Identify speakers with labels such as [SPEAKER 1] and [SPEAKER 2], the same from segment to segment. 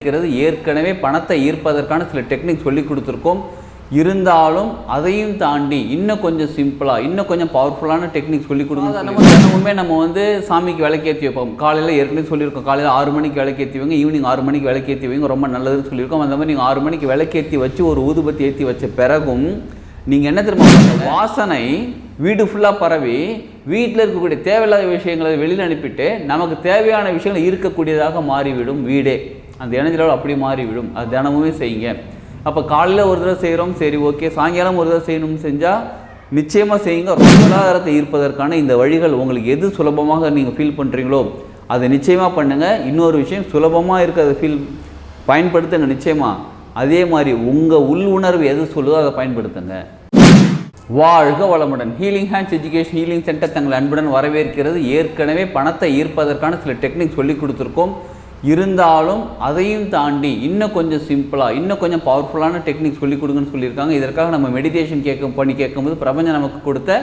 [SPEAKER 1] வரவேற்கிறது. ஏற்கனவே பணத்தை ஈர்ப்பதற்கான சில டெக்னிக் சொல்லி கொடுத்துருக்கோம். இருந்தாலும் அதையும் தாண்டி இன்னும் கொஞ்சம் சிம்பிளாக இன்னும் கொஞ்சம் பவர்ஃபுல்லான டெக்னிக் சொல்லி கொடுங்க. தினமுமே நம்ம வந்து சாமிக்கு விளக்கேற்றி வைப்போம். காலையில் ஏற்கனவே சொல்லியிருக்கோம், காலையில் 6 மணிக்கு விளக்கேற்றி வைங்க, ஈவினிங் 6 மணிக்கு விளக்கேற்றி வைங்க, ரொம்ப நல்லதுன்னு சொல்லியிருக்கோம். அந்த மாதிரி நீங்கள் 6 மணிக்கு விளக்கேற்றி வச்சு ஒரு ஊதுபத்தி ஏற்றி வச்ச பிறகும் நீங்கள் என்ன தெரியுமா, வாசனை வீடு ஃபுல்லாக பரவி வீட்டில் இருக்கக்கூடிய தேவையில்லாத விஷயங்களை வெளியில் அனுப்பிட்டு நமக்கு தேவையான விஷயங்கள் ஈர்க்கக்கூடியதாக மாறிவிடும். வீடே அந்த எனர்ஜி லெவல் அப்படி மாறிவிடும். அது தினமுமே செய்யுங்க. அப்போ காலையில் ஒரு தடவை செய்கிறோம், சரி ஓகே. சாயங்காலம் ஒரு தடவை செய்யணும்னு செஞ்சால் நிச்சயமாக செய்யுங்க. பொருளாதாரத்தை ஈர்ப்பதற்கான இந்த வழிகள் உங்களுக்கு எது சுலபமாக நீங்கள் ஃபீல் பண்ணுறீங்களோ அதை நிச்சயமாக பண்ணுங்கள். இன்னொரு விஷயம், சுலபமாக இருக்கிறத பயன்படுத்துங்க நிச்சயமாக. அதே மாதிரி உங்கள் உள் உணர்வு எது சொல்லுதோ அதை பயன்படுத்துங்க. வாழ்க வளமுடன். Healing hands education healing centre தங்கள் அன்புடன் வரவேற்கிறது. ஏற்கனவே பணத்தை ஈர்ப்பதற்கான சில டெக்னிக் சொல்லி கொடுத்துருக்கோம். இருந்தாலும் அதையும் தாண்டி இன்னும் கொஞ்சம் சிம்பிளாக இன்னும் கொஞ்சம் பவர்ஃபுல்லான டெக்னிக் சொல்லி கொடுங்கன்னு சொல்லியிருக்காங்க. இதற்காக நம்ம மெடிடேஷன் கேட்கும்போது பிரபஞ்சம் நமக்கு கொடுத்த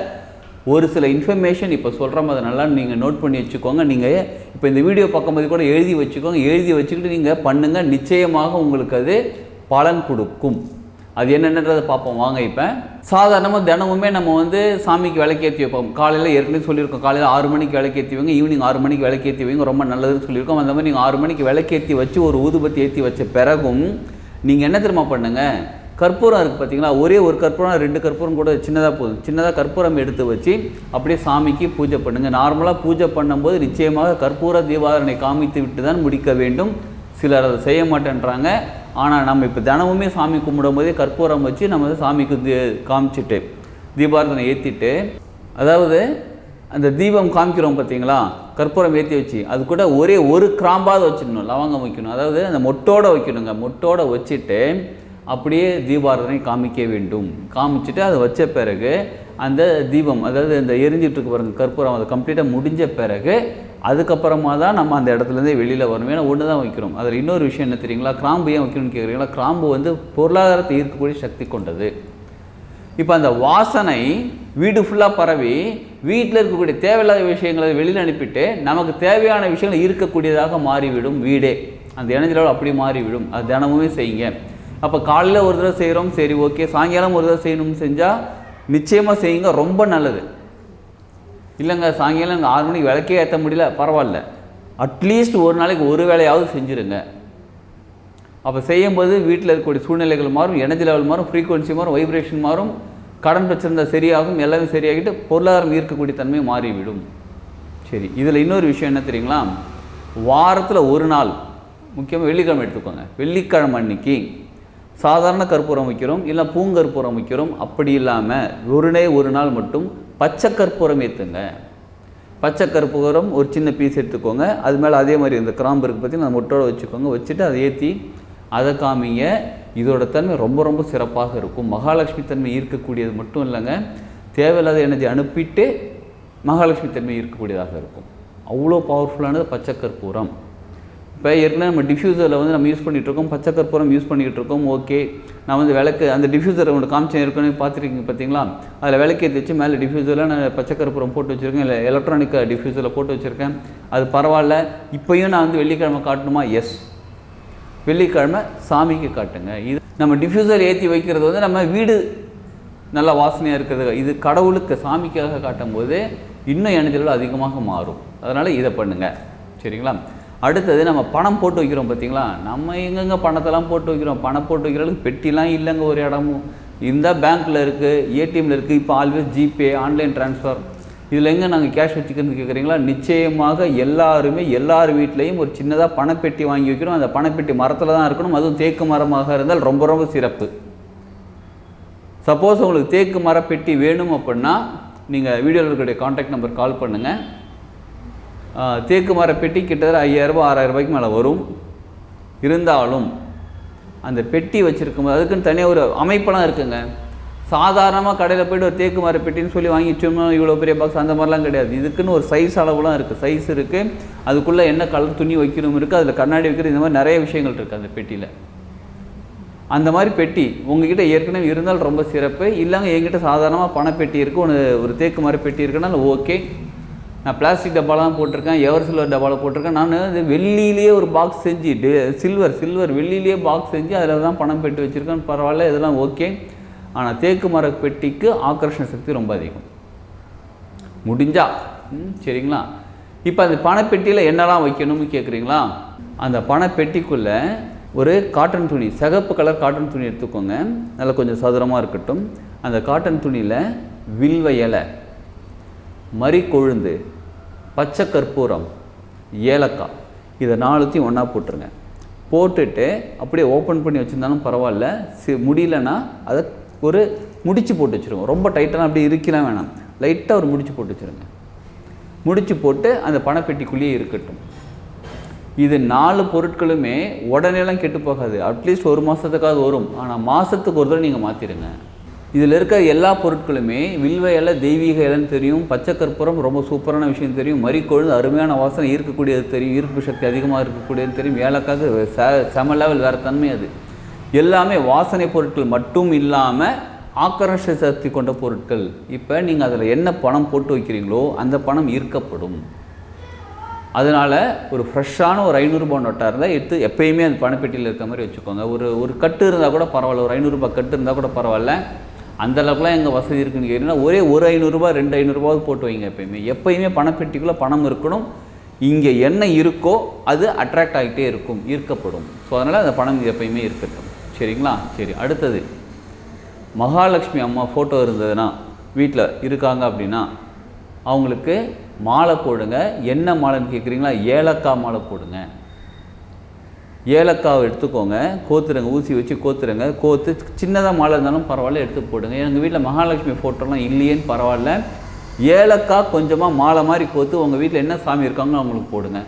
[SPEAKER 1] ஒரு சில இன்ஃபர்மேஷன் இப்போ சொல்கிறோம். அதை நல்லா நீங்கள் நோட் பண்ணி வச்சுக்கோங்க. நீங்கள் இப்போ இந்த வீடியோ பார்க்கும்போது கூட எழுதி வச்சுக்கோங்க. எழுதி வச்சுக்கிட்டு நீங்கள் பண்ணுங்கள். நிச்சயமாக உங்களுக்கு அது பலன் கொடுக்கும். அது என்னென்னதை பார்ப்போம் வாங்க. இப்போ சாதாரணமாக தினமுமே நம்ம வந்து சாமிக்கு விளக்கேற்றி வைப்போம். காலையில் ஏற்கனவே சொல்லியிருக்கோம், காலையில் 6 மணிக்கு விளக்கேற்றி வைங்க, ஈவினிங் 6 மணிக்கு விளக்கேற்றி வைங்க, ரொம்ப நல்லதுன்னு சொல்லியிருக்கோம். அந்த மாதிரி நீங்கள் 6 மணிக்கு விளக்கேற்றி வச்சு ஒரு ஊதுபத்தி ஏற்றி வச்ச பிறகும் நீங்கள் என்ன தெரியுமா பண்ணுங்கள், கற்பூரம் இருக்குது பார்த்தீங்களா, ஒரே ஒரு கற்பூரம் 2 கற்பூரம் கூட சின்னதாக போதும். சின்னதாக கற்பூரம் எடுத்து வச்சு அப்படியே சாமிக்கு பூஜை பண்ணுங்கள். நார்மலாக பூஜை பண்ணும்போது நிச்சயமாக கற்பூர தீபாவளி காமித்து விட்டு தான் முடிக்க வேண்டும். சிலர் அதை செய்ய மாட்டேன்றாங்க. ஆனால் நம்ம இப்போ தினமுமே சாமி கும்பிடும் போதே கற்பூரம் வச்சு நம்ம சாமிக்கு காமிச்சிட்டு தீபாரதனை ஏற்றிட்டு, அதாவது அந்த தீபம் காமிக்கிறோம் பார்த்தீங்களா, கற்பூரம் ஏற்றி வச்சு அது கூட ஒரே ஒரு கிராம்பாவது வச்சிடணும், லவங்கம் வைக்கணும். அதாவது அந்த மொட்டோடு வைக்கணுங்க. மொட்டோடு வச்சுட்டு அப்படியே தீபாரதனை காமிக்க வேண்டும். காமிச்சிட்டு அதை வச்ச பிறகு அந்த தீபம், அதாவது இந்த எரிஞ்சிட்ருக்கு பாருங்க கற்பூரம், அது கம்ப்ளீட்டாக முடிஞ்ச பிறகு அதுக்கப்புறமா தான் நம்ம அந்த இடத்துலேருந்தே வெளியில் வரணும். ஏன்னா ஒன்று தான் வைக்கிறோம். அதில் இன்னொரு விஷயம் என்ன தெரியுங்களா, கிராம்பு ஏன் வைக்கணும்னு கேட்குறீங்களா, கிராம்பு வந்து பொருளாதாரத்தை ஈர்க்கக்கூடிய சக்தி கொண்டது. இப்போ அந்த வாசனை வீடு ஃபுல்லாக பரவி வீட்டில் இருக்கக்கூடிய தேவையில்லாத விஷயங்களை வெளியில் அனுப்பிட்டு நமக்கு தேவையான விஷயங்களை ஈர்க்கக்கூடியதாக மாறிவிடும். வீடே அந்த எனர்ஜி லெவல் அப்படி மாறிவிடும். அது தினமுமே செய்யுங்க. அப்போ காலையில் ஒரு தடவை செய்கிறோம், சரி ஓகே. சாயங்காலம் ஒரு தடவை செய்யணும்னு செஞ்சால் நிச்சயமாக செய்யுங்க, ரொம்ப நல்லது. இல்லைங்க சாயங்காலம் 6 மணிக்கு விளக்கே ஏற்ற முடியல, பரவாயில்ல, அட்லீஸ்ட் ஒரு நாளைக்கு ஒரு வேலையாவது செஞ்சுருங்க. அப்போ செய்யும்போது வீட்டில் இருக்கக்கூடிய சூழ்நிலைகள் மாறும், எனர்ஜி லெவல் மாறும், ஃப்ரீக்குவன்சி மாறும், வைப்ரேஷன் மாறும், கடன் பிரச்சனை சரியாகும், எல்லாமே சரியாகிட்டு பொருளாதாரம் ஈர்க்கக்கூடிய தன்மை மாறிவிடும். சரி, இதில் இன்னொரு விஷயம் என்ன தெரியுங்களா, வாரத்தில் ஒரு நாள், முக்கியமாக வெள்ளிக்கிழமை எடுத்துக்கோங்க. வெள்ளிக்கிழமை அன்னைக்கு சாதாரண கற்பூரம் வைக்கிறோம், இல்லை பூங்கற்பூரம் வைக்கிறோம். அப்படி இல்லாமல் ஒரு நாள் மட்டும் பச்சை கற்பூரம் ஏற்றுங்க. பச்சை கற்பூரம் ஒரு சின்ன பீஸ் எடுத்துக்கோங்க. அது மேலே அதே மாதிரி இந்த கிராம்பு இருக்குது பார்த்தீங்கன்னா அந்த மொட்டோடு வச்சுக்கோங்க. வச்சுட்டு அதை ஏற்றி அதை காமிங்க. இதோட தன்மை ரொம்ப ரொம்ப சிறப்பாக இருக்கும். மகாலட்சுமி தன்மை ஈர்க்கக்கூடியது மட்டும் இல்லைங்க, தேவையில்லாத எனர்ஜி அனுப்பிட்டு மகாலட்சுமி தன்மை ஈர்க்கக்கூடியதாக இருக்கும். அவ்வளோ பவர்ஃபுல்லானது பச்சை கற்பூரம். இப்போ ஏற்கனவே நம்ம டிஃப்யூசரில் வந்து நம்ம யூஸ் பண்ணிகிட்ருக்கோம், பச்சை கற்பூரம் யூஸ் பண்ணிக்கிட்டு இருக்கோம். ஓகே, நான் வந்து விளக்கு அந்த டிஃப்யூசரை உங்களுக்கு காமிச்சேன், ஏற்கனவே பார்த்துருக்கீங்க பார்த்தீங்களா. அதில் விளக்கேற்றி வச்சு மேலே டிஃப்யூசரில் நான் பச்சை கற்பூரம் போட்டு வச்சுருக்கேன், இல்லை எலக்ட்ரானிக் டிஃப்யூசரில் போட்டு வச்சுருக்கேன். அது பரவாயில்ல. இப்போயும் நான் வந்து வெள்ளிக்கிழமை காட்டணுமா? எஸ், வெள்ளிக்கிழமை சாமிக்கு காட்டுங்க. இது நம்ம டிஃப்யூசர் ஏற்றி வைக்கிறது வந்து நம்ம வீடு நல்லா வாசனையாக இருக்கிறது. இது கடவுளுக்கு சாமிக்காக காட்டும் போது இன்னும் எனர்ஜிகள் அதிகமாக மாறும். அதனால் இதை பண்ணுங்கள். சரிங்களா? அடுத்தது நம்ம பணம் போட்டு வைக்கிறோம் பார்த்தீங்களா. நம்ம எங்கெங்கே பணத்தெல்லாம் போட்டு வைக்கிறோம், பணம் போட்டு வைக்கிறதுக்கு பெட்டிலாம் இல்லைங்க ஒரு இடமும். இந்த பேங்க்கில் இருக்குது, ஏடிஎம்மில் இருக்குது. இப்போ ஆல்வேஸ் ஜிபே, ஆன்லைன் ட்ரான்ஸ்ஃபர், இதில் எங்கே நாங்கள் கேஷ் வச்சுக்கிறது கேட்குறீங்களா. நிச்சயமாக எல்லார் வீட்லேயும் ஒரு சின்னதாக பணப்பெட்டி வாங்கி வைக்கிறோம். அந்த பணப்பெட்டி மரத்தில் தான் இருக்கணும். அதுவும் தேக்கு மரமாக இருந்தால் ரொம்ப ரொம்ப சிறப்பு. சப்போஸ் உங்களுக்கு தேக்கு மரப்பெட்டி வேணும் அப்படின்னா நீங்கள் வீடியோவில் இருக்கக்கூடிய கான்டாக்ட் நம்பர் கால் பண்ணுங்கள். தேக்கு மரப்பெட்டி கிட்டத்தட்ட 5000 6000 ரூபாய்க்கு மேலே வரும். இருந்தாலும் அந்த பெட்டி வச்சுருக்கும்போது அதுக்குன்னு தனியாக ஒரு அமைப்பெல்லாம் இருக்குங்க. சாதாரணமாக கடையில் போய்ட்டு ஒரு தேக்கு மரப்பெட்டின்னு சொல்லி வாங்கிச்சோம்னா இவ்வளோ பெரிய பாக்ஸ் அந்த மாதிரிலாம் கிடையாது. இதுக்குன்னு ஒரு சைஸ் அளவுலாம் இருக்குது, சைஸ் இருக்குது. அதுக்குள்ளே என்ன கலர் துணி வைக்கணும் இருக்குது, அதில் கண்ணாடி வைக்கிறது, இந்த மாதிரி நிறைய விஷயங்கள் இருக்குது அந்த பெட்டியில். அந்த மாதிரி பெட்டி உங்ககிட்ட ஏற்கனவே இருந்தால் ரொம்ப சிறப்பு. இல்லைங்க என்கிட்ட சாதாரணமாக பணப்பெட்டி இருக்குது, ஒரு தேக்கு மரப்பெட்டி இருக்குன்னா ஓகே, நான் பிளாஸ்டிக் டப்பாலாம் போட்டிருக்கேன், எவர் சில்வர் டப்பாவில் போட்டிருக்கேன். நான் இது வெள்ளியிலேயே ஒரு பாக்ஸ் செஞ்சு சில்வர் வெள்ளியிலேயே பாக்ஸ் செஞ்சு அதில் தான் பணம் பெட்டி வச்சுருக்கேன், பரவாயில்ல, இதெல்லாம் ஓகே. ஆனால் தேக்கு மர பெட்டிக்கு ஆக்கர்ஷண சக்தி ரொம்ப அதிகம் முடிஞ்சா. சரிங்களா? இப்போ அந்த பணப்பெட்டியில் என்னெல்லாம் வைக்கணும்னு கேட்குறீங்களா? அந்த பணப்பெட்டிக்குள்ளே ஒரு காட்டன் துணி, சிகப்பு கலர் காட்டன் துணி எடுத்துக்கோங்க, நல்லா கொஞ்சம் சதுரமாக இருக்கட்டும். அந்த காட்டன் துணியில் வில்வ இலை, மறிக்கொழுந்து, பச்சை கற்பூரம், ஏலக்காய், இதை 4த்தையும் ஒன்றா போட்டுருங்க. போட்டுட்டு அப்படியே ஓப்பன் பண்ணி வச்சுருந்தாலும் பரவாயில்ல, முடியலன்னா அதை ஒரு முடிச்சு போட்டு வச்சுருங்க. ரொம்ப டைட்டாக அப்படி இருக்கலாம் வேணாம், லைட்டாக ஒரு முடிச்சு போட்டு வச்சுருங்க. முடிச்சு போட்டு அந்த பணப்பெட்டிக்குள்ளேயே இருக்கட்டும். இது 4 பொருட்களுமே உடனேலாம் கெட்டு போகாது, அட்லீஸ்ட் 1 மாதத்துக்காவது வரும். ஆனால் மாதத்துக்கு ஒரு தடவை நீங்கள் மாற்றிடுங்க. இதில் இருக்க எல்லா பொருட்களுமே வில்வ இலை தெய்வீக இலைன்னு தெரியும், பச்சை கற்பூரம் ரொம்ப சூப்பரான விஷயம் தெரியும், மறிக்கொழுந்து அருமையான வாசனை ஈர்க்கக்கூடியது தெரியும், ஈர்ப்பு சக்தி அதிகமாக இருக்கக்கூடியது தெரியும், ஏலக்காக செம லெவல் வேறு தன்மை. அது எல்லாமே வாசனை பொருட்கள் மட்டும் இல்லாமல் ஆக்கர்ஷண சக்தி கொண்ட பொருட்கள். இப்போ நீங்கள் அதில் என்ன பணம் போட்டு வைக்கிறீங்களோ அந்த பணம் ஈர்க்கப்படும். அதனால் ஒரு ஃப்ரெஷ்ஷான ஒரு 500 ரூபா நோட்டாக இருந்தால் எடுத்து எப்போயுமே அந்த பணப்பெட்டியில் இருக்க மாதிரி வச்சுக்கோங்க. ஒரு கட்டு இருந்தால் கூட பரவாயில்ல, ஒரு 500 ரூபா கட்டு இருந்தால் கூட பரவாயில்ல. அந்தளவுக்குலாம் எங்கள் வசதி இருக்குன்னு கேட்டிங்கன்னா ஒரு 500 ரூபா 2 500 ரூபாவது போட்டு வைங்க. எப்போயுமே பணப்பெட்டிக்குள்ளே பணம் இருக்கணும். இங்கே என்ன இருக்கோ அது அட்ராக்ட் ஆகிட்டே இருக்கும், ஈர்க்கப்படும். ஸோ அதனால் அந்த பணம் எப்போயுமே இருக்கட்டும். சரிங்களா? சரி, அடுத்தது மகாலட்சுமி அம்மா ஃபோட்டோ இருந்ததுன்னா வீட்டில் இருக்காங்க அப்படின்னா அவங்களுக்கு மாலை போடுங்க. என்ன மாலைன்னு கேட்குறீங்களா? ஏலக்காய் மாலை போடுங்க. ஏலக்காவை எடுத்துக்கோங்க, கோத்துருங்க, ஊசி வச்சு கோத்துருங்க. கோத்து சின்னதாக மாலை இருந்தாலும் பரவாயில்ல, எடுத்து போடுங்க. எங்கள் வீட்டில் மகாலட்சுமி ஃபோட்டோலாம் இல்லையேன்னு பரவாயில்ல, ஏலக்காய் கொஞ்சமாக மாலை மாதிரி கோத்து உங்கள் வீட்டில் என்ன சாமி இருக்காங்களோ அவங்களுக்கு போடுங்க.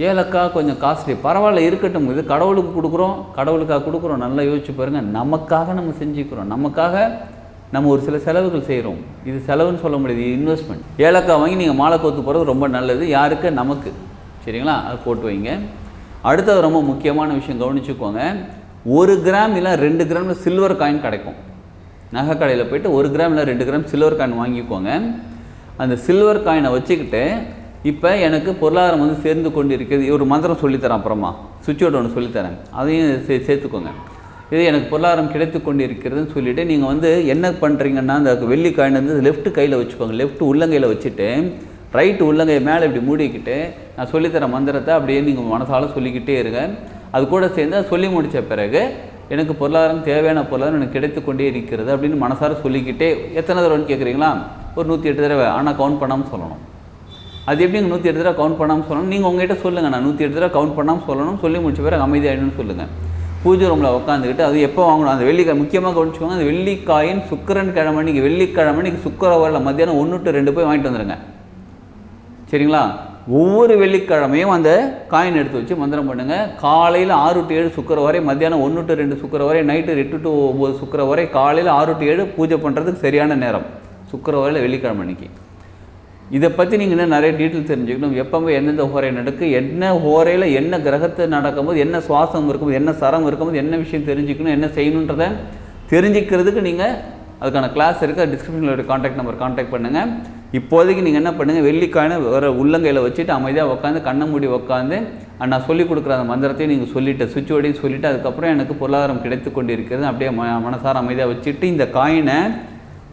[SPEAKER 1] ஏலக்காய் கொஞ்சம் காஸ்ட்லி, பரவாயில்ல, இருக்கட்டும். இது கடவுளுக்கு கொடுக்குறோம், நல்லா யோசிச்சு பாருங்கள். நமக்காக நம்ம செஞ்சுக்கிறோம், நமக்காக நம்ம ஒரு சில செலவுகள் செய்கிறோம். இது செலவுன்னு சொல்ல முடியாது, இன்வெஸ்ட்மெண்ட். ஏலக்காய் வாங்கி நீங்கள் மாலை கோத்து போகிறது ரொம்ப நல்லது. யாருக்கு? நமக்கு. சரிங்களா? அது போட்டு வைங்க. அடுத்தது ரொம்ப முக்கியமான விஷயம் கவனிச்சுக்கோங்க. 1 கிராம் இல்லை 2 கிராமில் சில்வர் காயின் கிடைக்கும். நகை கடையில் போய்ட்டு 1 கிராம் இல்லை 2 கிராம் சில்வர் காயின் வாங்கிக்கோங்க. அந்த சில்வர் காயினை வச்சுக்கிட்டு இப்போ எனக்கு பொருளாதாரம் வந்து சேர்ந்து கொண்டு இருக்கிறது. ஒரு மந்திரம் சொல்லித்தரேன், அப்புறமா சுவிட்ச் போர்டு ஒன்று சொல்லித்தரேன், அதையும் சேர்த்துக்கோங்க. இது எனக்கு பொருளாதாரம் கிடைத்து கொண்டு இருக்கிறதுன்னு சொல்லிவிட்டு நீங்கள் வந்து என்ன பண்ணுறீங்கன்னா, அந்த வெள்ளி காயின் வந்து லெஃப்ட் கையில் வச்சுக்கோங்க. லெஃப்ட் உள்ளங்கையில் வச்சுட்டு ரைட்டு உள்ளங்கை மேலே இப்படி மூடிக்கிட்டு நான் சொல்லித்தர மந்திரத்தை அப்படியே நீங்கள் மனசால சொல்லிக்கிட்டே இருங்க. அது கூட சேர்ந்து சொல்லி முடித்த பிறகு எனக்கு பொருளாதாரம், தேவையான பொருளாதாரம் எனக்கு கிடைத்து கொண்டே இருக்கிறது அப்படின்னு மனசார சொல்லிக்கிட்டே. எத்தனை தடவைன்னு கேட்குறீங்களா? ஒரு 108 தடவை. ஆனால் கவுண்ட் பண்ணாமல் சொல்லணும். அது எப்படி 108 தடவை கவுண்ட் பண்ணாமல் சொல்லணும்? நீங்கள் உங்கள்கிட்ட சொல்லுங்கள், நான் 108 தடவை கவுண்ட் பண்ணாமல் சொல்லணும். சொல்லி முடிச்ச பிறகு அமைதியாகிடுன்னு சொல்லுங்கள். பூஜை ரூமில் உட்காந்துக்கிட்டு அது எப்போ வாங்கணும்? அந்த வெள்ளிக்காய் முக்கியமாக கவனிச்சுக்கோங்க. அந்த வெள்ளிக்காயின் சுக்கிரன் கிழமை அன்றைக்கி, வெள்ளிக்கிழமை அன்றைக்கி சுக்கிரவாரில் மத்தியானம் 1 to 2 போய் வாங்கிட்டு வந்துடுங்க. சரிங்களா? ஒவ்வொரு வெள்ளிக்கிழமையும் அந்த காயின் எடுத்து வச்சு மந்திரம் பண்ணுங்கள். காலையில் 6 to 7 சுக்கிரவாரை, மத்தியானம் 1 to 2 சுக்கிரவாரை, நைட்டு 8 to 9 சுக்கிரவாரை, காலையில் 6 to 7 பூஜை பண்ணுறதுக்கு சரியான நேரம் சுக்கிரவாரில் வெள்ளிக்கிழமை அன்றைக்கி. இதை பற்றி நீங்கள் இன்னும் நிறைய டீட்டெயில் தெரிஞ்சுக்கணும். எப்போவுமே எந்தெந்த ஹோரை நடக்கு, என்ன ஹோரையில் என்ன கிரகத்தை நடக்கும்போது, என்ன சுவாசம் இருக்கும்போது, என்ன சரம் இருக்கும்போது, என்ன விஷயம் தெரிஞ்சுக்கணும், என்ன செய்யணுன்றதை தெரிஞ்சுக்கிறதுக்கு நீங்கள் அதுக்கான கிளாஸ் இருக்குது. டிஸ்கிரிப்ஷனில் ஒரு கான்டாக்ட் நம்பர் கான்டாக்ட் பண்ணுங்கள். இப்போதைக்கு நீங்கள் என்ன பண்ணுங்கள், வெள்ளிக்காயினை வேறு உள்ளங்கையில் வச்சுட்டு அமைதியாக உட்காந்து கண்ணை மூடி உட்காந்து நான் சொல்லிக் கொடுக்குற அந்த மந்திரத்தையும் நீங்கள் சொல்லிவிட்டு சுவிட்ச் ஓடியும் சொல்லிவிட்டு அதுக்கப்புறம் எனக்கு பொருளாதாரம் கிடைத்து கொண்டு இருக்கிறது அப்படியே மனசார அமைதியாக வச்சுட்டு இந்த காயினை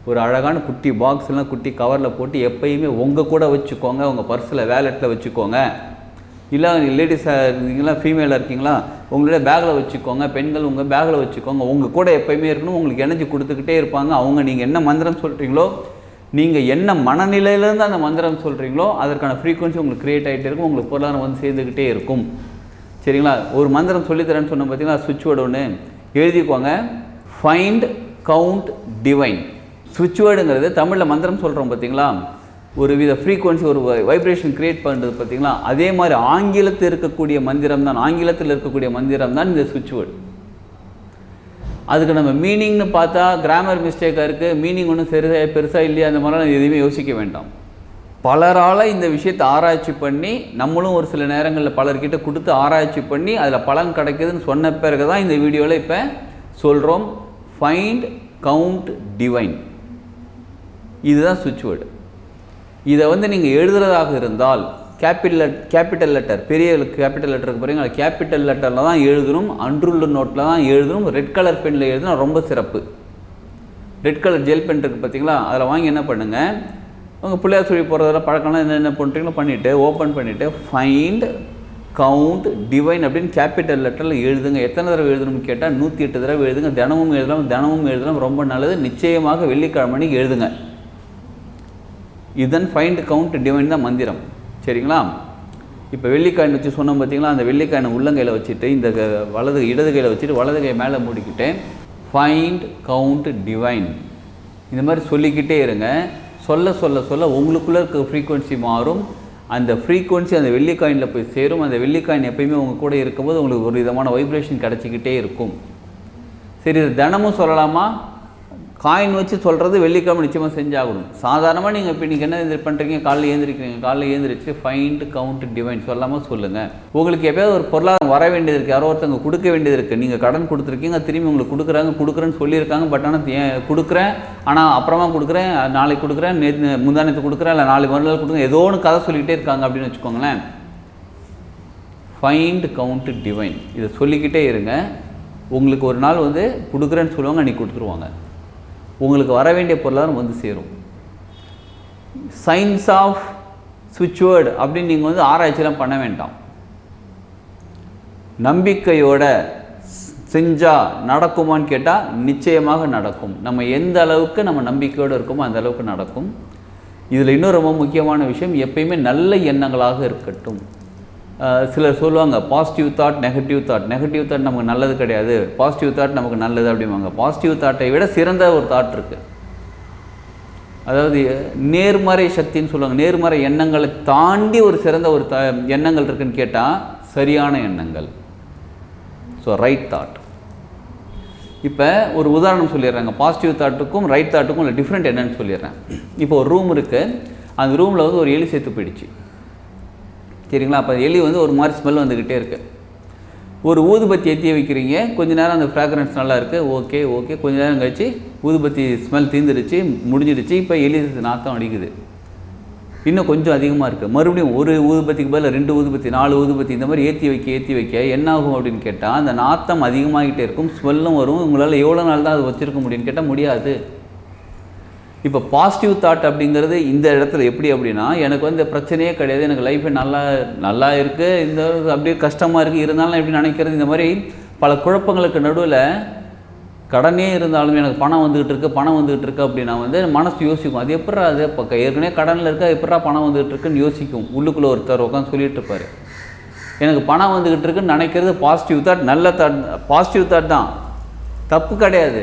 [SPEAKER 1] ஒரு அழகான குட்டி பாக்ஸ்லாம் குட்டி கவரில் போட்டு எப்பயுமே உங்கள் கூட வச்சுக்கோங்க. உங்கள் பர்ஸில் வேலெட்டில் வச்சுக்கோங்க. இல்லை லேடிஸாக இருக்கீங்களா, ஃபீமேலாக இருக்கீங்களா, உங்களுடைய பேக்கில் வச்சுக்கோங்க. பெண்கள் உங்கள் பேக்கில் வச்சுக்கோங்க. உங்கள் கூட எப்போயுமே இருக்கணும். உங்களுக்கு எனர்ஜி கொடுத்துக்கிட்டே இருப்பாங்க. அவங்க நீங்கள் என்ன மந்திரம் சொல்கிறீங்களோ, நீங்கள் என்ன மனநிலையிலேருந்து அந்த மந்திரம் சொல்கிறீங்களோ அதற்கான ஃப்ரீக்வன்சி உங்களுக்கு க்ரியேட் ஆகிட்டே இருக்கும். உங்களுக்கு பொருளாதாரம் வந்து சேர்ந்துக்கிட்டே இருக்கும். சரிங்களா? ஒரு மந்திரம் சொல்லித்தரேன்னு சொன்ன பார்த்தீங்களா, சுவிட்ச் வேர்டு ஒன்று எழுதிக்கோங்க. Find count divine. சுவிட்ச் வேர்டுங்கிறது தமிழில் மந்திரம் சொல்கிறோம் பார்த்தீங்களா, ஒரு வித ஃப்ரீக்வன்சி, ஒரு வைப்ரேஷன் க்ரியேட் பண்ணுறது பார்த்தீங்களா, அதே மாதிரி ஆங்கிலத்தில் இருக்கக்கூடிய மந்திரம் தான் இந்த சுவிட்ச் வேர்டு. அதுக்கு நம்ம மீனிங்னு பார்த்தா கிராமர் மிஸ்டேக்காக இருக்குது, மீனிங் ஒன்றும் பெருசாக இல்லையா, அந்த மாதிரிலாம் எதுவுமே யோசிக்க வேண்டாம். பலரால் இந்த விஷயத்தை ஆராய்ச்சி பண்ணி நம்மளும் ஒரு சில நேரங்களில் பலர்கிட்ட கொடுத்து ஆராய்ச்சி பண்ணி அதில் பலன் கிடைக்குதுன்னு சொன்ன பிறகு தான் இந்த வீடியோவில் இப்போ சொல்கிறோம். ஃபைண்ட் கவுண்ட் டிவைன், இதுதான் சுவிட்ச் வேர்டு. இதை வந்து நீங்கள் எழுதுறதாக இருந்தால் கேபிட்டல் லெட்டர், பெரிய கேபிட்டல் லெட்டருக்கு பாருங்க, அது கேபிட்டல் லெட்டரில் தான் எழுதணும், அன்றுள்ள நோட்டில் தான் எழுதணும், ரெட் கலர் பெனில் எழுதுனா ரொம்ப சிறப்பு. ரெட் கலர் ஜெல் பென் இருக்குது பார்த்தீங்களா, அதில் வாங்கி என்ன பண்ணுங்கள், உங்கள் பிள்ளையார் சொல்லி போகிறதெல்லாம் பழக்கம்லாம் என்னென்ன பண்ணுறீங்களோ பண்ணிவிட்டு ஓப்பன் பண்ணிவிட்டு ஃபைண்ட் கவுண்ட் டிவைன் அப்படின்னு கேபிட்டல் லெட்டரில் எழுதுங்க. எத்தனை தடவை எழுதணும்னு கேட்டால் 108 தடவை எழுதுங்க. தினமும் எழுதலாம், ரொம்ப நல்லது. நிச்சயமாக வெள்ளிக்கிழமை எழுதுங்க. இதன் ஃபைண்ட் கவுண்ட் டிவைன் தான் மந்திரம். சரிங்களா? இப்போ வெள்ளிக்காயின் வச்சு சொன்னோம் பார்த்தீங்களா, அந்த வெள்ளிக்காயினை உள்ளங்கையில் வச்சுட்டு இந்த இடது கையில் வச்சுட்டு வலது கை மேலே மூடிக்கிட்டு ஃபைண்ட் கவுண்ட் டிவைன் இந்த மாதிரி சொல்லிக்கிட்டே இருங்க. சொல்ல உங்களுக்குள்ளே இருக்க ஃப்ரீக்குவென்சி மாறும். அந்த ஃப்ரீக்குவென்சி அந்த வெள்ளிக்காயினில் போய் சேரும். அந்த வெள்ளிக்காயின் எப்பயுமே உங்கள் கூட இருக்கும்போது உங்களுக்கு ஒரு விதமான வைப்ரேஷன் கிடச்சிக்கிட்டே இருக்கும். சரி, இது தினமும் சொல்லலாமா? காயின் வச்சு சொல்கிறது வெள்ளிக்கிழமை நிச்சயமாக செஞ்சாகணும். சாதாரணமாக நீங்கள் இப்போ நீங்கள் என்ன பண்ணுறீங்க, காலையில் ஏந்திரிச்சு ஃபைண்ட் கவுண்ட் டிவைன் சொல்லாமல் சொல்லுங்கள். உங்களுக்கு எப்போயாவது ஒரு பொருளாதாரம் வர வேண்டியது இருக்குது, யாரோ ஒருத்தவங்க கொடுக்க வேண்டியது இருக்குது, நீங்கள் கடன் கொடுத்துருக்கீங்க, திரும்பி உங்களுக்கு கொடுக்குறேன்னு சொல்லியிருக்காங்க. பட் ஆனால் கொடுக்குறேன், ஆனால் அப்புறமா கொடுக்குறேன், நாளைக்கு கொடுக்குறேன், முந்தானத்து கொடுக்குறேன், இல்லை நாளைக்கு மறுநாள் கொடுக்குறேன், ஏதோ ஒன்று கதை சொல்லிக்கிட்டே இருக்காங்க அப்படின்னு வச்சுக்கோங்களேன். ஃபைண்ட் கவுண்ட் டிவைன் இதை சொல்லிக்கிட்டே இருங்க. உங்களுக்கு ஒரு நாள் வந்து கொடுக்குறேன்னு சொல்லுவாங்க, அன்றைக்கி கொடுத்துருவாங்க. உங்களுக்கு வர வேண்டிய பொருளாதாரம் வந்து சேரும். சயின்ஸ் ஆஃப் சுவிட்ச் வேர்டு அப்படின்னு நீங்கள் வந்து ஆராய்ச்சியெல்லாம் பண்ண வேண்டாம். நம்பிக்கையோட செஞ்சால் நடக்குமான்னு கேட்டால் நிச்சயமாக நடக்கும். நம்ம எந்த அளவுக்கு நம்ம நம்பிக்கையோடு இருக்கோமோ அந்த அளவுக்கு நடக்கும். இதில் இன்னும் ரொம்ப முக்கியமான விஷயம், எப்பயுமே நல்ல எண்ணங்களாக இருக்கட்டும். சிலர் சொல்லுவாங்க பாசிட்டிவ் தாட், நெகட்டிவ் தாட் நமக்கு நல்லது கிடையாது, பாசிட்டிவ் தாட் நமக்கு நல்லது அப்படிம்பாங்க. பாசிட்டிவ் தாட்டை விட சிறந்த ஒரு தாட் இருக்குது. அதாவது நேர்மறை சக்தின்னு சொல்லுவாங்க. நேர்மறை எண்ணங்களை தாண்டி ஒரு சிறந்த ஒரு எண்ணங்கள் இருக்குன்னு கேட்டால் சரியான எண்ணங்கள். So right thought. இப்போ ஒரு உதாரணம் சொல்லிடுறாங்க. பாசிட்டிவ் தாட்டுக்கும் ரைட் தாட்டுக்கும் உள்ள டிஃப்ரெண்ட் என்னன்னு சொல்லிடுறேன். இப்போ ஒரு ரூம் இருக்குது, அந்த ரூமில் வந்து ஒரு எலி செத்து போயிடுச்சு. சரிங்களா? அப்போ எலி வந்து ஒரு மாதிரி ஸ்மெல் வந்துக்கிட்டே இருக்குது. ஒரு ஊதுபத்தி ஏற்றி வைக்கிறீங்க, கொஞ்சம் நேரம் அந்த ஃப்ராக்ரன்ஸ் நல்லா இருக்குது, ஓகே கொஞ்சம் நேரம் கழிச்சு ஊதுபத்தி ஸ்மெல் தீர்ந்துடுச்சு, முடிஞ்சிடுச்சு. இப்போ எலி நாத்தம் அடிக்குது, இன்னும் கொஞ்சம் அதிகமாக இருக்குது. மறுபடியும் ஒரு ஊதுபத்திக்கு பதில் 2 ஊதுபத்தி 4 ஊதுபத்தி இந்த மாதிரி ஏற்றி வைக்க என்ன ஆகும் அப்படின்னு கேட்டால் அந்த நாத்தம் அதிகமாகிட்டே இருக்கும், ஸ்மெல்லும் வரும். உங்களால் எவ்வளோ நாள் தான் அது வச்சுருக்க முடியும்னு கேட்டால் முடியாது. இப்போ பாசிட்டிவ் தாட் அப்படிங்கிறது இந்த இடத்துல எப்படி அப்படின்னா, எனக்கு வந்து பிரச்சனையே கிடையாது, எனக்கு லைஃபே நல்லா இருக்குது, இந்த அப்படியே கஷ்டமாக இருக்குது, இருந்தாலும் எப்படி நினைக்கிறது, இந்த மாதிரி பல குழப்பங்களுக்கு நடுவில் கடனே இருந்தாலும் எனக்கு பணம் வந்துகிட்டு இருக்கு அப்படின்னா வந்து மனசு யோசிக்கும். அது எப்படா அது இப்போ ஏற்கனவே கடனில் இருக்கா, எப்படா பணம் வந்துகிட்டு இருக்குன்னு யோசிக்கும். உள்ளுக்குள்ளே ஒருத்தர் உட்காந்து சொல்லிட்டு இருப்பார், எனக்கு பணம் வந்துகிட்டு இருக்குன்னு நினைக்கிறது பாசிட்டிவ் தாட், நல்ல தாட், பாசிட்டிவ் தாட் தான், தப்பு கிடையாது.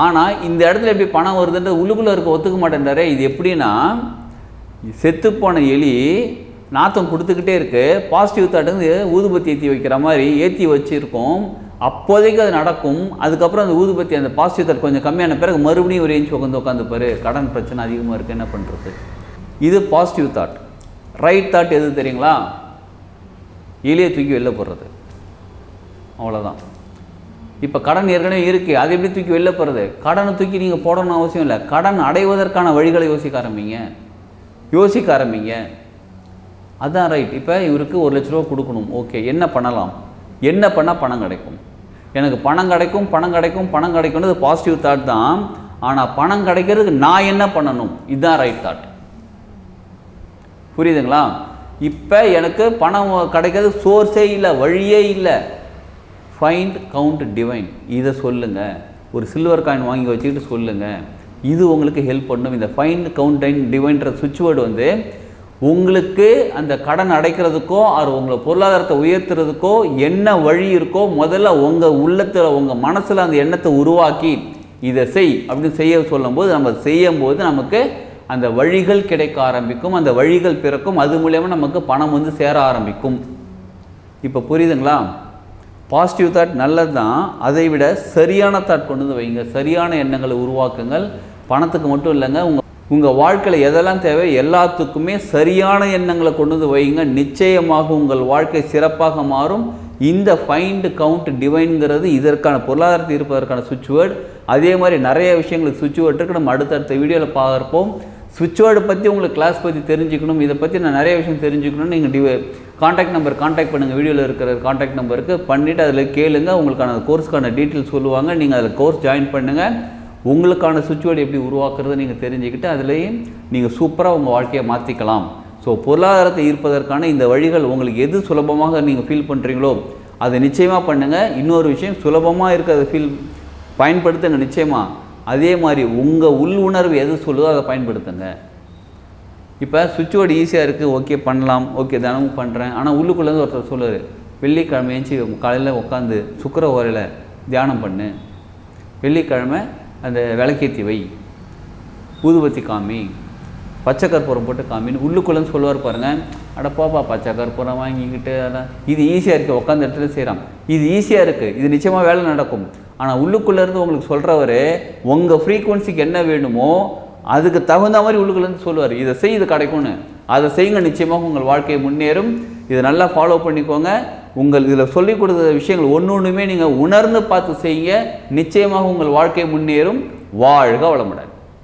[SPEAKER 1] ஆனால் இந்த இடத்துல எப்படி பணம் வருதுன்றது உள்ளுக்குள்ளே இருக்க ஒத்துக்க மாட்டேன்றாரு. இது எப்படின்னா, செத்துப்போன எலி நாத்தம் கொடுத்துக்கிட்டே இருக்குது, பாசிட்டிவ் தாட் வந்து ஊதுபத்தி ஏற்றி வைக்கிற மாதிரி ஏற்றி வச்சுருக்கோம், அப்போதைக்கு அது நடக்கும். அதுக்கப்புறம் அந்த ஊதுபத்தி அந்த பாசிட்டிவ் தாட் கொஞ்சம் கம்மியான பிறகு மறுபடியும் ஒரு ஏஞ்சி உட்காந்துப்பார், கடன் பிரச்சனை அதிகமாக இருக்குது, என்ன பண்ணுறது. இது பாசிட்டிவ் தாட். ரைட் தாட் எது தெரியுங்களா? எலியை தூக்கி வெளில போடுறது, அவ்வளோதான். இப்போ கடன் ஏற்கனவே இருக்குது, அது எப்படி தூக்கி வெளில போகிறது? கடனை தூக்கி நீங்கள் போடணும்னு அவசியம் இல்லை, கடன் அடைவதற்கான வழிகளை யோசிக்க ஆரம்பிங்க. அதுதான் ரைட். இப்போ இவருக்கு 1 லட்ச ரூபா கொடுக்கணும், ஓகே, என்ன பண்ணலாம், என்ன பண்ணால் பணம் கிடைக்கும், எனக்கு பணம் கிடைக்கும்ன்றது பாசிட்டிவ் தாட் தான். ஆனால் பணம் கிடைக்கிறதுக்கு நான் என்ன பண்ணணும், இதுதான் ரைட் தாட். புரியுதுங்களா? இப்போ எனக்கு பணம் கிடைக்கிறது சோர்ஸே இல்லை, வழியே இல்லை. ஃபைண்ட் கவுண்ட் டிவைன் இதை சொல்லுங்கள். ஒரு சில்வர் காயின் வாங்கி வச்சுக்கிட்டு சொல்லுங்கள், இது உங்களுக்கு ஹெல்ப் பண்ணும். இந்த ஃபைண்ட் கவுண்ட் டிவைன்ற சுவிட்ச் வேர்டு வந்து உங்களுக்கு அந்த கடன் அடைக்கிறதுக்கோ அது உங்களை பொருளாதாரத்தை உயர்த்துறதுக்கோ என்ன வழி இருக்கோ முதல்ல உங்கள் உள்ளத்தில் உங்கள் மனசில் அந்த எண்ணத்தை உருவாக்கி இதை செய் அப்படின்னு செய்ய சொல்லும்போது நம்ம செய்யும்போது நமக்கு அந்த வழிகள் கிடைக்க ஆரம்பிக்கும், அந்த வழிகள் பிறக்கும், அது மூலயமா நமக்கு பணம் வந்து சேர ஆரம்பிக்கும். இப்போ புரியுதுங்களா? பாசிட்டிவ் தாட் நல்லது தான், அதை விட சரியான தாட் கொண்டு வந்து வைங்க, சரியான எண்ணங்களை உருவாக்குங்கள். பணத்துக்கு மட்டும் இல்லைங்க, உங்கள் வாழ்க்கையில் எதெல்லாம் தேவை எல்லாத்துக்குமே சரியான எண்ணங்களை கொண்டு வந்து வைங்க. நிச்சயமாக உங்கள் வாழ்க்கை சிறப்பாக மாறும். இந்த ஃபைண்ட் கவுண்ட் டிவைன்கிறது இதற்கான பொருளாதாரத்தை இருப்பதற்கான சுவிட்ச் வேர்டு. அதே மாதிரி நிறைய விஷயங்களுக்கு சுவிட்ச் வேர்டு இருக்குது, நம்ம அடுத்தடுத்த வீடியோவில் பார்ப்போம். சுவிட்ச் வேர்டு பற்றி உங்களுக்கு கிளாஸ் பற்றி தெரிஞ்சுக்கணும், இதை பற்றி நான் நிறைய விஷயம் தெரிஞ்சுக்கணும்னு நீங்கள் காண்டாக்ட் பண்ணுங்கள், வீடியோவில் இருக்கிற காண்டாக்ட் நம்பருக்கு பண்ணிவிட்டு அதில் கேளுங்க. உங்களுக்கான கோர்ஸ்க்கான டீட்டெயில்ஸ் சொல்லுவாங்க. நீங்கள் அதில் கோர்ஸ் ஜாயின் பண்ணுங்கள். உங்களுக்கான சுவிட்ச் வேர்டு எப்படி உருவாக்குறது நீங்கள் தெரிஞ்சுக்கிட்டு அதுலேயும் நீங்கள் சூப்பராக உங்கள் வாழ்க்கையை மாற்றிக்கலாம். ஸோ பொருளாதாரத்தை ஈர்ப்பதற்கான இந்த வழிகள் உங்களுக்கு எது சுலபமாக நீங்கள் ஃபீல் பண்ணுறீங்களோ அதை நிச்சயமாக பண்ணுங்கள். இன்னொரு விஷயம், சுலபமாக இருக்கிறத பயன்படுத்துங்க நிச்சயமாக. அதே மாதிரி உங்கள் உள் உணர்வு எது சொல்லுதோ அதை பயன்படுத்துங்க. இப்போ சுவிட்ச் வேர்டு ஈஸியாக இருக்குது, ஓகே பண்ணலாம், ஓகே தினமும் பண்ணுறேன். ஆனால் உள்ளுக்குள்ளேருந்து ஒருத்தர் சொல்லுவார், வெள்ளிக்கிழமை ஏஞ்சி காலையில் உட்காந்து சுக்கிர ஓரையில் தியானம் பண்ணு, வெள்ளிக்கிழமை அந்த விளக்கேற்றி வை, ஊதுபத்தி காமி, பச்சை கற்பூரம் போட்டு காமின்னு உள்ளுக்குள்ளேன்னு சொல்லுவார் பாருங்கள். அடப்பாப்பா பச்சை கற்பூரம் வாங்கிக்கிட்டு அதெல்லாம் இது ஈஸியாக இருக்குது, உட்காந்து இடத்துல செய்கிறான், இது ஈஸியாக இருக்குது, இது நிச்சயமாக வேலை நடக்கும். ஆனால் உள்ளுக்குள்ளேருந்து உங்களுக்கு சொல்கிறவர் உங்கள் ஃப்ரீக்குவன்சிக்கு என்ன வேணுமோ அதுக்கு தகுந்த மாதிரி உள்ளுக்குள்ளேருந்து சொல்லுவார், இதை செய் இது கிடைக்கும்னு. அதை செய்யுங்க, நிச்சயமாக உங்கள் வாழ்க்கை முன்னேறும். இதை நல்லா ஃபாலோ பண்ணிக்கோங்க. உங்கள் இதில் சொல்லிக் கொடுத்த விஷயங்கள் ஒன்றுமே நீங்கள் உணர்ந்து பார்த்து செய்யுங்க, நிச்சயமாக உங்கள் வாழ்க்கை முன்னேறும். வாழ்க வளமுடன்.